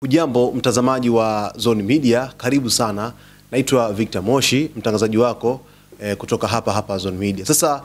Ujambo mtazamaji wa Zone Media, karibu sana. Naitwa Victor Moshi, mtangazaji wako kutoka hapa Zone Media. Sasa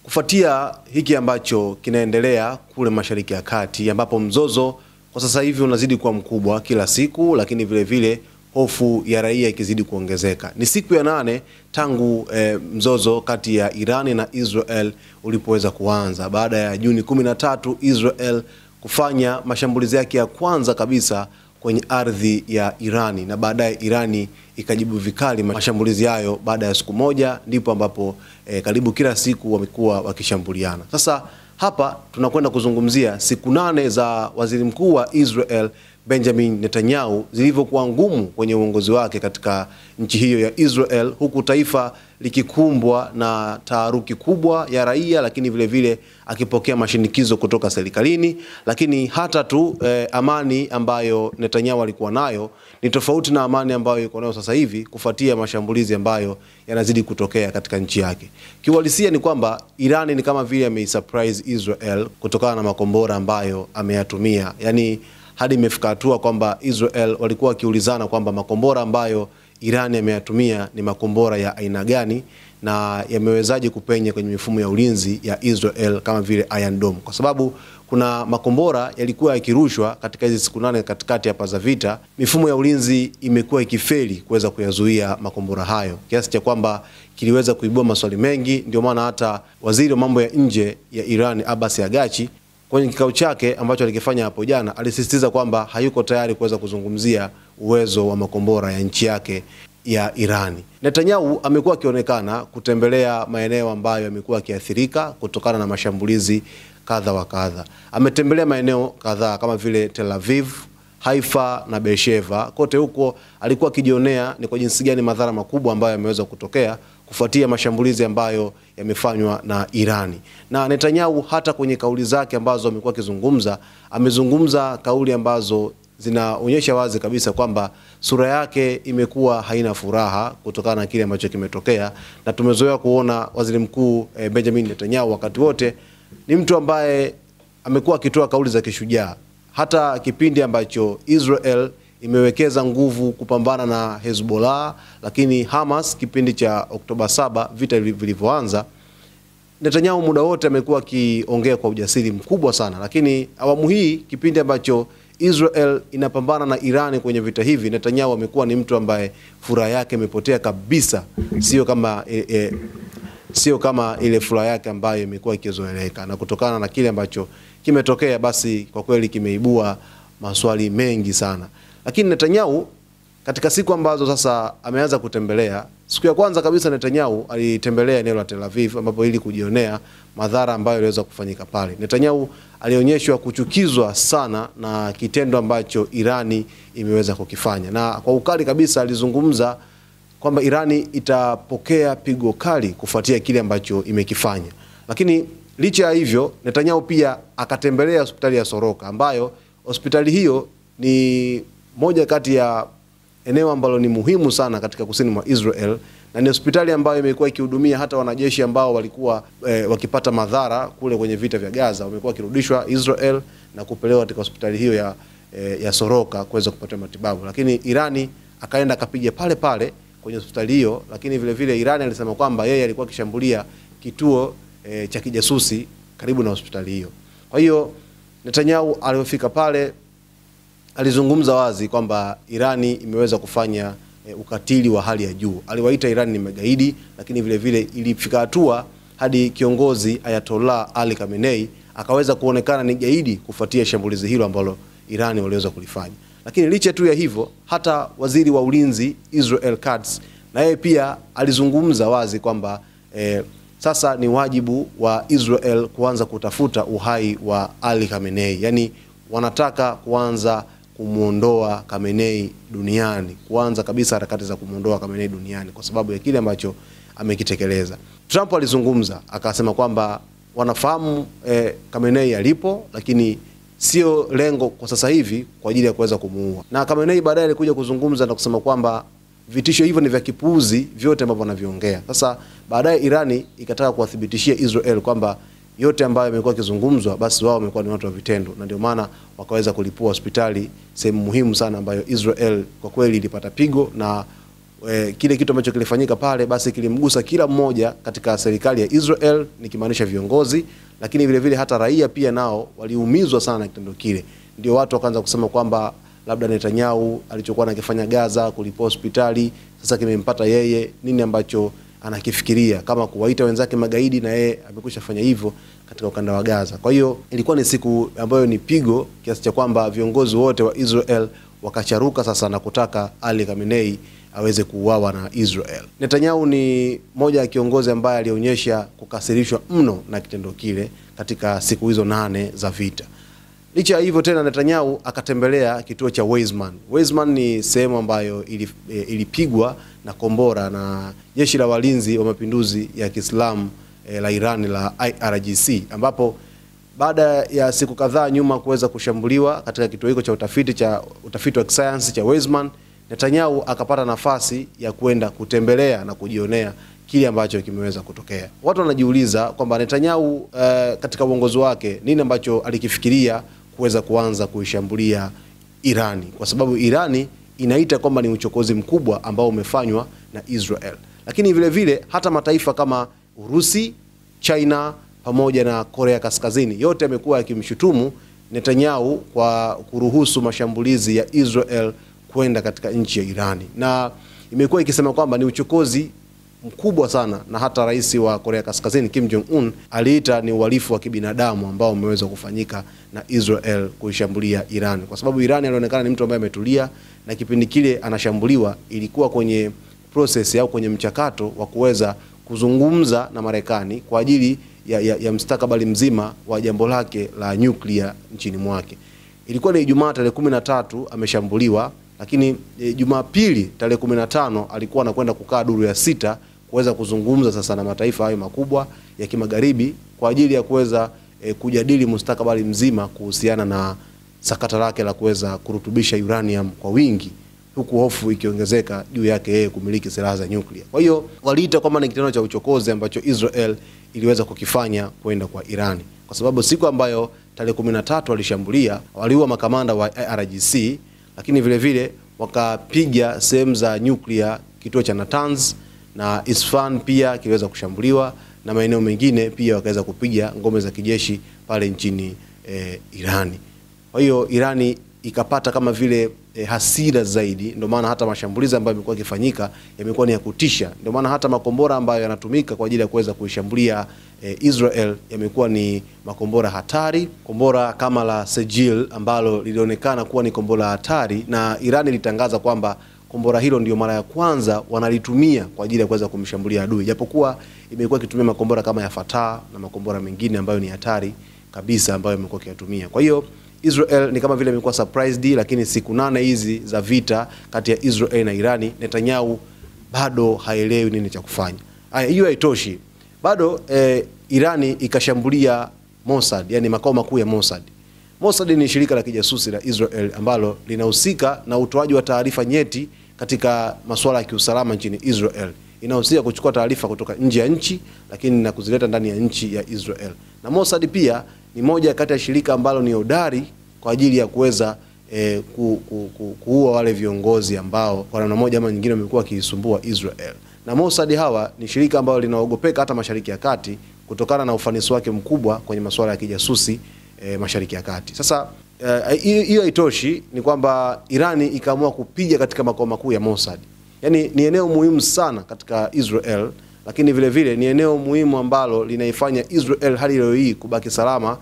kufuatia hiki ambacho kinaendelea kule Mashariki ya Kati, ambapo mzozo kwa sasa hivi unazidi kuwa mkubwa kila siku, lakini vile vile hofu ya raia ikizidi kuongezeka. Ni siku ya 8 tangu mzozo kati ya Irani na Israel ulipoweza kuanza, baada ya Juni 13 Israel kufanya mashambulizi yake ya kwanza kabisa kwenye ardhi ya Irani, na baadaye Irani ikajibu vikali mashambulizi hayo. Baada ya siku moja ndipo ambapo karibu kila siku wamekuwa wakishambuliana. Sasa hapa tunakwenda kuzungumzia siku 8 za waziri mkuu wa Israel Benjamin Netanyahu zilivyokuwa ngumu kwenye uongozi wake katika nchi hiyo ya Israel, huku taifa likikumbwa na taharuki kubwa ya raia, lakini vile vile akipokea mashinikizo kutoka serikalini. Lakini hata tu amani ambayo Netanyahu alikuwa nayo ni tofauti na amani ambayo yuko nayo sasa hivi kufuatia mashambulizi ambayo yanazidi kutokea katika nchi yake. Kiuhalisia ni kwamba Irani ni kama vile ameisurprise Israel kutokana na makombora ambayo ameyatumia. Yani hadi imefika hatua kwamba Israel walikuwa wakiulizana kwamba makombora ambayo Irani ameyatumia ni makombora ya aina gani na yamewezaje kupenya kwenye mifumo ya ulinzi ya Israel kama vile Iron Dome, kwa sababu kuna makombora yalikuwa yakirushwa katika hizo siku 8 katikati hapa za vita. Mifumo ya ulinzi imekuwa ikifeli kuweza kuyazuia makombora hayo, kiasi cha kwamba kiliweza kuibua maswali mengi. Ndio maana hata waziri wa mambo ya nje ya Iran Abbas Araghchi kwenye kikao chake ambacho alikifanya hapo jana alisisitiza kwamba hayuko tayari kuweza kuzungumzia uwezo wa makombora ya nchi yake ya Irani. Netanyahu amekuwa akionekana kutembelea maeneo ambayo yamekuwa yakiathirika kutokana na mashambulizi kadha wa kadha. Ametembelea maeneo kadhaa kama vile Tel Aviv, Haifa na Beersheba. Kote huko alikuwa akijionea ni kwa jinsi gani madhara makubwa ambayo yameweza kutokea kufuatia mashambulizi ambayo yamefanywa na Irani. Na Netanyahu hata kwenye kauli zake ambazo amekuwa akizungumza, amezungumza kauli ambazo zinaonyesha wazi kabisa kwamba sura yake imekuwa haina furaha kutokana na kile ambacho kimetokea. Na tumezoea kuona waziri mkuu Benjamin Netanyahu wakati wote ni mtu ambaye amekuwa akitoa kauli za kishujaa. Hata kipindi ambacho Israel imewekeza nguvu kupambana na Hezbollah, lakini Hamas kipindi cha Oktoba 7 vita vilivyoanza, Netanyahu muda wote amekuwa akiongea kwa ujasiri mkubwa sana. Lakini awamu hii kipindi ambacho Israel inapambana na Irani kwenye vita hivi, Netanyahu amekuwa ni mtu ambaye furaha yake imepotea kabisa. Sio kama ile furaha yake ambayo imekuwa ikizoeleka, na kutokana na kile ambacho kimetokea, basi kwa kweli kimeibua maswali mengi sana. Lakini Netanyahu katika siku ambazo sasa ameanza kutembelea, siku ya kwanza kabisa Netanyahu alitembelea eneo la Tel Aviv ambapo ili kujionea madhara ambayo yaliweza kufanyika pale. Netanyahu alionyeshwa kuchukizwa sana na kitendo ambacho Irani imeweza kukifanya, na kwa ukali kabisa alizungumza kwamba Irani itapokea pigo kali kufuatia kile ambacho imekifanya. Lakini licha ya hivyo, Netanyahu pia akatembelea hospitali ya Soroka, ambayo hospitali hiyo ni moja kati ya eneo ambalo ni muhimu sana katika kusini mwa Israel, na ni hospitali ambayo imekuwa ikihudumia hata wanajeshi ambao walikuwa wakipata madhara kule kwenye vita vya Gaza, wamekuwa kirudishwa Israel na kupelewa katika hospitali hiyo ya Soroka kuweza kupata matibabu. Lakini Irani akaenda akapiga pale pale kwenye hospitali hiyo, lakini vile vile Irani alisema kwamba yeye alikuwa akishambulia kituo cha kijasusi karibu na hospitali hiyo. Kwa hiyo Netanyahu alipofika pale alizungumza wazi kwamba Irani imeweza kufanya ukatili wa hali ya juu. Aliwaita Irani ni magaidi, lakini vile vile ilifika hatua hadi kiongozi Ayatollah Ali Khamenei akaweza kuonekana ni gaidi kufuatia shambulizi hilo ambalo Irani waliweza kulifanya. Lakini licha tu ya hivyo, hata waziri wa ulinzi Israel Katz na yeye pia alizungumza wazi kwamba sasa ni wajibu wa Israel kuanza kutafuta uhai wa Ali Khamenei. Yani wanataka kuanza kumuondoa Khamenei duniani, kuanza kabisa harakati za kumuondoa Khamenei duniani kwa sababu ya kile ambacho amekitekeleza. Trump alizungumza akasema kwamba wanafahamu Khamenei alipo, lakini sio lengo kwa sasa hivi kwa ajili ya kuweza kumuua. Na Khamenei baadaye alikuja kuzungumza na kusema kwamba vitisho hivyo ni vya kipuuzi vyote ambavyo wanaviongea. Sasa baadaye Irani ikataka kuwathibitishia Israel kwamba yote ambayo yamekuwa kizungumzwa, basi wao wamekuwa ni watu wa vitendo, na ndio maana wakaweza kulipua hospitali, sehemu muhimu sana ambayo Israel kwa kweli ilipata pigo, na kile kitu ambacho kilifanyika pale basi kilimgusa kila mmoja katika serikali ya Israel, nikimaanisha viongozi, lakini vile vile hata raia pia nao waliumizwa sana na kitendo kile. Ndio watu wakaanza kusema kwamba labda Netanyahu alichokuwa anakifanya Gaza, kulipua hospitali, sasa kimempata yeye, nini ambacho anakifikiria, kama kuwaita wenzake magaidi, na yeye amekwisha fanya hivyo katika ukanda wa Gaza. Kwa hiyo ilikuwa ni siku ambayo ni pigo kiasi cha kwamba viongozi wote wa Israel wakacharuka sasa na kutaka Ali Khamenei aweze kuuawa na Israel. Netanyahu ni moja ya kiongozi ambaye alionyesha kukasirishwa mno na kitendo kile katika siku hizo 8 za vita. Licha ya hivyo tena, Netanyahu akatembelea kituo cha Weizmann. Weizmann ni sehemu ambayo ilipigwa na kombora na jeshi la walinzi wa mapinduzi ya Kiislamu la Iran la IRGC, ambapo baada ya siku kadhaa nyuma kuweza kushambuliwa katika kituo hicho cha utafiti wa kisayansi cha Weizmann, Netanyahu akapata nafasi ya kwenda kutembelea na kujionea kile ambacho kimeweza kutokea. Watu wanajiuliza kwamba Netanyahu katika uongozi wake nini ambacho alikifikiria kuweza kuanza kuishambulia Irani, kwa sababu Irani inaita kwamba ni uchokozi mkubwa ambao umefanywa na Israel. Lakini vile vile hata mataifa kama Urusi, China pamoja na Korea Kaskazini yote yamekuwa yakimshutumu Netanyahu kwa kuruhusu mashambulizi ya Israel kwenda katika nchi ya Irani, na imekuwa ikisema kwamba ni uchokozi mkubwa sana, na hata rais wa Korea Kaskazini Kim Jong Un aliita ni uhalifu wa kibinadamu ambao umeweza kufanyika na Israel kuishambulia Iran, kwa sababu Iran alionekana ni mtu ambaye ametulia, na kipindi kile anashambuliwa ilikuwa kwenye process au kwenye mchakato wa kuweza kuzungumza na Marekani kwa ajili ya mstakabali mzima wa jambo lake la nuclear nchini mwake. Ilikuwa ni Ijumaa tarehe 13 ameshambuliwa, lakini Jumapili tarehe 15 alikuwa anakwenda kukaa duru ya 6 kuweza kuzungumza sasa na mataifa hayo makubwa ya kimagharibi kwa ajili ya kuweza kujadili mustakabali mzima kuhusiana na sakata lake la kuweza kurutubisha uranium kwa wingi, huku hofu ikiongezeka juu yake yeye kumiliki silaha za nyuklia. Kwa hiyo waliita kwamba ni kitendo cha uchokozi ambacho Israel iliweza kukifanya kwenda kwa Irani, kwa sababu siku ambayo tarehe 13 walishambulia, waliua makamanda wa IRGC, lakini vile vile wakapiga sehemu za nyuklia, kituo cha Natanz na Isfahan pia kiliweza kushambuliwa, na maeneo mengine pia wakaweza kupiga ngome za kijeshi pale nchini Irani. Kwa hiyo Irani ikapata kama vile hasira zaidi, ndio maana hata mashambulizi ambayo yamekuwa yakifanyika yamekuwa ni ya kutisha. Ndio maana hata makombora ambayo yanatumika kwa ajili ya kuweza kuishambulia Israel yamekuwa ni makombora hatari. Kombora kama la Sejil ambalo lilionekana kuwa ni kombora hatari, na Irani ilitangaza kwamba kombora hilo ndio mara ya kwanza wanalitumia kwa ajili ya kuweza kumshambulia adui, japokuwa imekuwa ikitumia makombora kama ya Fatah na makombora mengine ambayo ni hatari kabisa ambayo imekuwa ikiyatumia. Kwa hiyo Israel ni kama vile imekuwa surprised, lakini siku 8 hizi za vita kati ya Israel na Irani, Netanyahu bado haelewi nini cha kufanya. Hiyo haitoshi. Bado Irani ikashambulia Mossad, yani makao makuu ya Mossad. Mossad ni shirika la kijasusi la Israel ambalo linahusika na utoaji wa taarifa nyeti katika masuala ya kiusalama nchini Israel. Inahusika kuchukua taarifa kutoka nje ya nchi lakini na kuzileta ndani ya nchi ya Israel. Na Mossad pia ni moja kati ya shirika ambalo ni hodari kwa ajili ya kuweza kuua wale viongozi ambao kwa namna moja ama nyingine wamekuwa wakisumbua Israel. Na Mossad hawa ni shirika ambalo linaogopeka hata Mashariki ya Kati kutokana na ufanisi wake mkubwa kwenye masuala ya kijasusi Mashariki ya Kati. Sasa hiyo haitoshi, ni kwamba Irani ikaamua kupiga katika makao makuu ya Mossad. Yani ni eneo muhimu sana katika Israel, lakini vile vile ni eneo muhimu ambalo linaifanya Israel hadi leo hii kubaki salama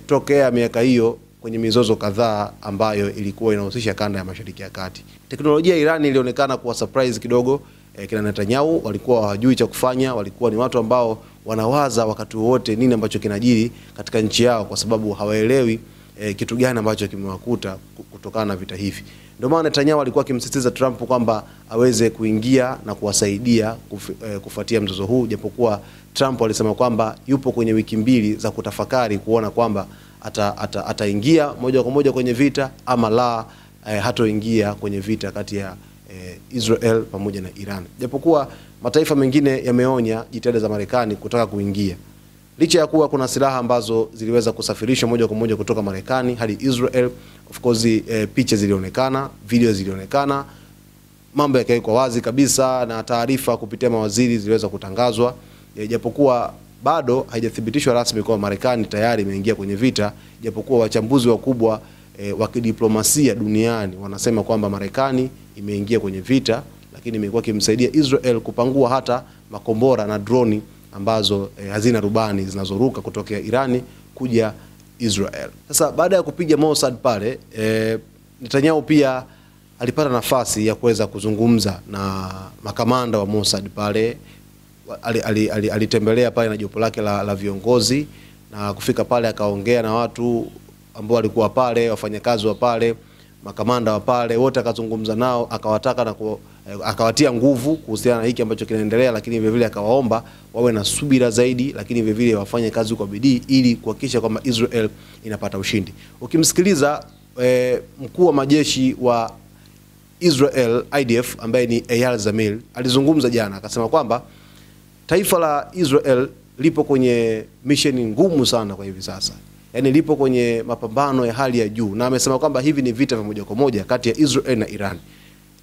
tokea miaka hiyo kwenye mizozo kadhaa ambayo ilikuwa inahusisha kanda ya Mashariki ya Kati. Teknolojia ya Irani ilionekana kuwa surprise kidogo. Kina Netanyahu walikuwa hawajui cha kufanya, walikuwa ni watu ambao wanawaza wakati wote nini ambacho kinajiri katika nchi yao, kwa sababu hawaelewi kitu gani ambacho kimewakuta kutokana na vita hivi. Ndio maana Netanyahu alikuwa akimsisitiza Trump kwamba aweze kuingia na kuwasaidia kufuatia mzozo huu, japokuwa Trump alisema kwamba yupo kwenye wiki 2 za kutafakari kuona kwamba ataingia moja kwa moja kwenye vita ama la hatoingia kwenye vita kati ya Israel pamoja na Iran. Japokuwa mataifa mengine yameonya jitihada za Marekani kutaka kuingia. licha ya kuwa kuna silaha ambazo ziliweza kusafirishwa moja kwa moja kutoka Marekani hadi Israel. Of course picha zilionekana, video zilionekana, mambo yakawekwa wazi kabisa, na taarifa kupitia mawaziri ziliweza kutangazwa, japokuwa bado haijathibitishwa rasmi kwa Marekani tayari imeingia kwenye vita, japokuwa wachambuzi wakubwa wa kidiplomasia duniani wanasema kwamba Marekani imeingia kwenye vita, lakini imekuwa kimsaidia Israel kupangua hata makombora na droni ambazo hazina rubani zinazoruka kutokea Irani kuja Israel. Sasa baada ya kupiga Mossad pale, Netanyahu pia alipata nafasi ya kuweza kuzungumza na makamanda wa Mossad pale. Alitembelea pale na jopo lake la viongozi, na kufika pale akaongea na watu ambao walikuwa pale, wafanyakazi wa pale, makamanda wa pale, wote akazungumza nao, akawataka na akawatia nguvu kuhusiana na hiki ambacho kinaendelea, lakini vile vile akawaomba wawe na subira zaidi, lakini vile vile wafanye kazi kwa bidii ili kuhakikisha kwamba Israel inapata ushindi. Ukimsikiliza mkuu wa majeshi wa Israel IDF ambaye ni Eyal Zamir alizungumza jana, akasema kwamba taifa la Israel lipo kwenye mission ngumu sana kwa hivi sasa. Yaani lipo kwenye mapambano ya hali ya juu, na amesema kwamba hivi ni vita vya moja kwa moja kati ya Israel na Iran.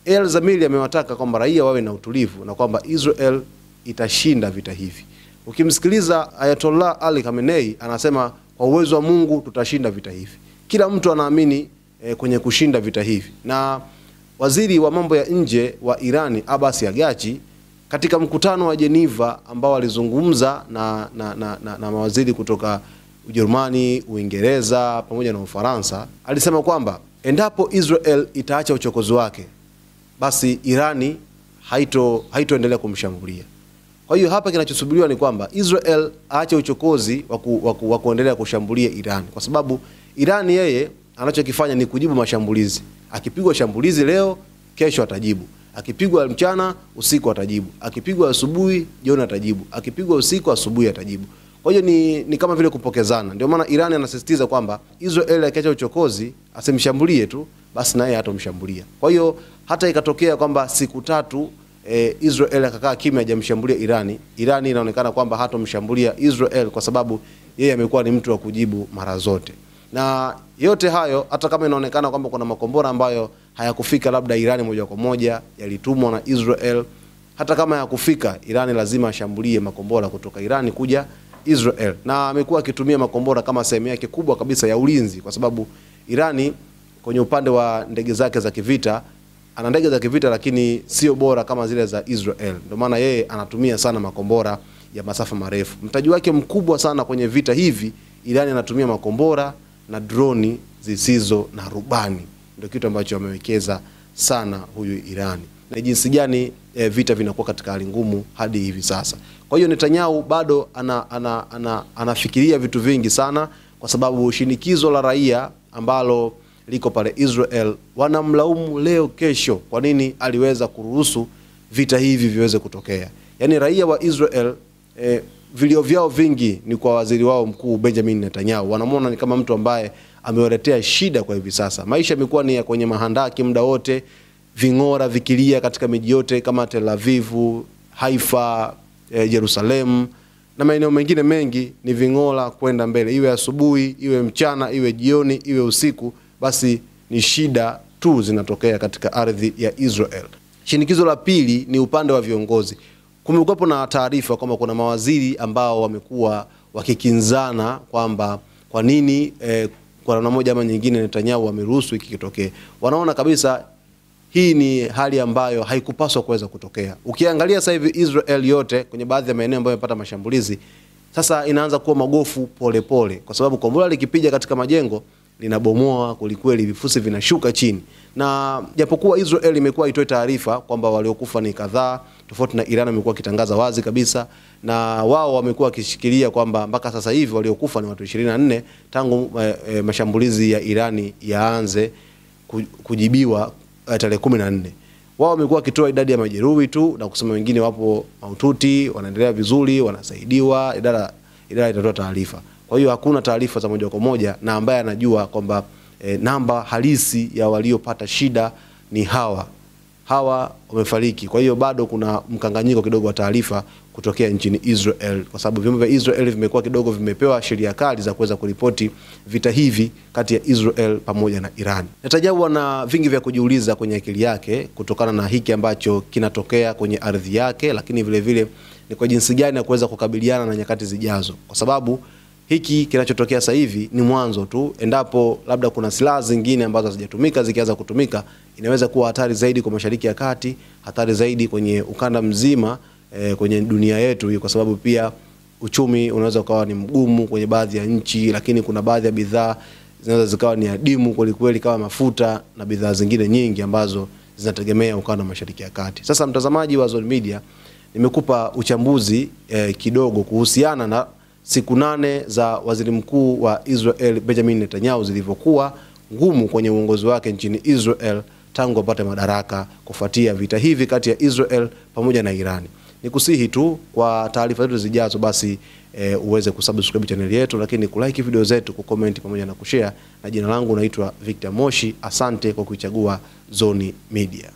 Eyal Zamir amewataka kwamba raia wawe na utulivu na kwamba Israel itashinda vita hivi. Ukimsikiliza Ayatollah Ali Khamenei anasema kwa uwezo wa Mungu tutashinda vita hivi. Kila mtu anaamini kwenye kushinda vita hivi. Na waziri wa mambo ya nje wa Irani Abbas Araghchi katika mkutano wa Geneva ambao alizungumza na mawaziri kutoka Ujerumani, Uingereza pamoja na Ufaransa, alisema kwamba endapo Israel itaacha uchokozi wake, basi Irani haitoendelea kumshambulia. Kwa hiyo hapa kinachosubiriwa ni kwamba Israel aache uchokozi wa kuendelea kushambulia Iran, kwa sababu Iran yeye anachokifanya ni kujibu mashambulizi. Akipigwa shambulizi leo, kesho atajibu. Akipigwa mchana, usiku atajibu. Akipigwa asubuhi, jioni atajibu. Akipigwa usiku, asubuhi atajibu. Kwa hiyo ni kama vile kupokezana. Ndio maana Iran anasisitiza kwamba Israel akiacha uchokozi, asimshambulie tu, basi naye hatomshambulia. Kwa hiyo hata ikatokea kwamba siku 3 Israel akakaa kimya hajamshambulia Iran inaonekana kwamba hatomshambulia Israel kwa sababu yeye amekuwa ni mtu wa kujibu mara zote. Na yote hayo, hata kama inaonekana kwamba kuna makombora ambayo hayakufika labda Iran moja kwa moja, yalitumwa na Israel, hata kama hayakufika, Iran lazima ashambulie makombora kutoka Iran kuja Israel. Na amekuwa akitumia makombora kama sehemu yake kubwa kabisa ya ulinzi, kwa sababu Iran kwenye upande wa ndege zake za kivita, ana ndege za kivita lakini sio bora kama zile za Israel. Ndio maana yeye anatumia sana makombora ya masafa marefu. Mtaji wake mkubwa sana kwenye vita hivi, Iran anatumia makombora na droni zisizo na rubani. Ndio kitu ambacho amewekeza sana huyu Iran. Na jinsi gani vita vinakuwa katika hali ngumu hadi hivi sasa. Kwa hiyo Netanyahu bado anafikiria vitu vingi sana, kwa sababu shinikizo la raia ambalo liko pale Israel wanamlaumu leo kesho kwa nini aliweza kuruhusu vita hivi viweze kutokea. Yaani raia wa Israel vilio vyao vingi ni kwa waziri wao mkuu Benjamin Netanyahu. Wanamuona ni kama mtu ambaye amewaletea shida kwa hivi sasa. Maisha yamekuwa ni ya kwenye mahandaki muda wote, vingora vikilia katika miji yote kama Tel Aviv, Haifa, Jerusalem na maeneo mengine mengi, ni vingora kwenda mbele, iwe asubuhi, iwe mchana, iwe jioni, iwe usiku, basi ni shida tu zinatokea katika ardhi ya Israel. Shinikizo la pili ni upande wa viongozi. Kumekuwa na taarifa kwamba kuna mawaziri ambao wamekuwa wakikinzana kwamba kwa nini kwa namna moja ama nyingine Netanyahu ameruhusu hiki kitokee. Wanaona kabisa hii ni hali ambayo haikupaswa kuweza kutokea. Ukiangalia sasa hivi Israel yote kwenye baadhi ya maeneo ambayo yamepata mashambulizi, sasa inaanza kuwa magofu pole pole, kwa sababu kombora likipiga katika majengo linabomoa kulikweli, vifusi vinashuka chini. Na japokuwa Israel imekuwa itoe taarifa kwamba waliokufa ni kadhaa, tofauti na Iran imekuwa kitangaza wazi kabisa, na wao wamekuwa wakishikilia kwamba mpaka sasa hivi waliokufa ni watu 24 tangu mashambulizi ya Irani yaanze kujibiwa tarehe 14. Wao wamekuwa wakitoa idadi ya majeruhi tu na kusema wengine wapo mahututi, wanaendelea vizuri, wanasaidiwa, idara itatoa taarifa. Kwa hiyo hakuna taarifa za moja kwa moja, na ambaye anajua kwamba namba halisi ya waliopata shida ni hawa hawa wamefariki. Kwa hiyo bado kuna mkanganyiko kidogo wa taarifa kutokea nchini Israel, kwa sababu vyombo vya Israel vimekuwa kidogo vimepewa sheria kali za kuweza kuripoti vita hivi kati ya Israel pamoja na Iran. Netanyahu ana vingi vya kujiuliza kwenye akili yake kutokana na hiki ambacho kinatokea kwenye ardhi yake, lakini vile vile ni kwa jinsi gani ya kuweza kukabiliana na nyakati zijazo, kwa sababu hiki kinachotokea sasa hivi ni mwanzo tu. Endapo labda kuna silaha zingine ambazo hazijatumika zikianza kutumika, inaweza kuwa hatari zaidi kwa Mashariki ya Kati, hatari zaidi kwenye ukanda mzima, kwenye dunia yetu hii, kwa sababu pia uchumi unaweza kuwa ni mgumu kwenye baadhi ya nchi, lakini kuna baadhi ya bidhaa zinaweza zikawa ni adimu kweli kweli kama mafuta na bidhaa zingine nyingi ambazo zinategemea ukanda wa Mashariki ya Kati. Sasa mtazamaji wa Zone Media, nimekupa uchambuzi kidogo kuhusiana na siku 8 za waziri mkuu wa Israel Benjamin Netanyahu zilivyokuwa ngumu kwenye uongozi wake nchini Israel tangu apate madaraka kufuatia vita hivi kati ya Israel pamoja na Iran. Nikusihi tu kwa taarifa zetu zijazo basi uweze kusubscribe channel yetu, lakini kulike video zetu, kucomment pamoja na kushare. Na jina langu naitwa Victor Moshi. Asante kwa kuichagua Zone Media.